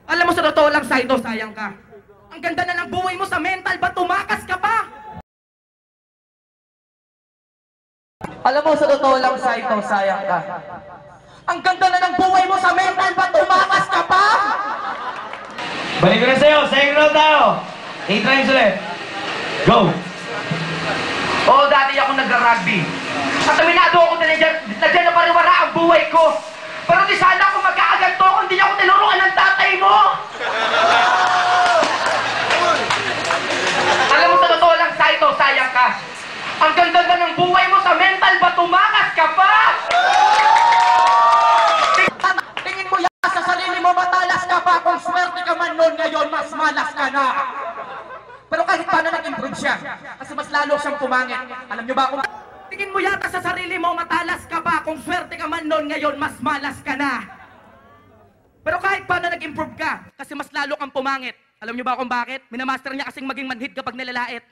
Alam mo, sa totoo lang, Saito, sayang ka. Ang ganda na ng buhay mo sa mental, ba't tumakas ka pa? Alam mo, sa totoo lang, Saito, sayang ka. Ang ganda na ng buhay mo sa mental, ba't tumakas ka pa? Balik ko na sa'yo, second round tayo. 8 times ulit. Go! Oo, dati ako nagra-rugby. At aminado ako na nandiyan na pariwara ang buhay ko. Pero di sana kung magkakaganto ako, hindi ako tinuruan ng tatay mo. Alam mo, sa totoo lang, Saito, sayang ka. Ang ganda na ng buhay mo sa mental, ba tumakas ka pa? Tingin mo yan sa sarili mo, matalas ka pa. Kung swerte ka man noon, ngayon mas malas ka na. Pero kahit paano nag-improve siya, kasi mas lalo siyang pumangit. Alam niyo ba kung... Tingin mo yata sa sarili mo, matalas ka pa. Kung swerte ka man noon, ngayon mas malas ka na. Pero kahit paano nag-improve ka, kasi mas lalo kang pumangit. Alam niyo ba kung bakit? Minamaster niya kasing maging manhid kapag nilalait.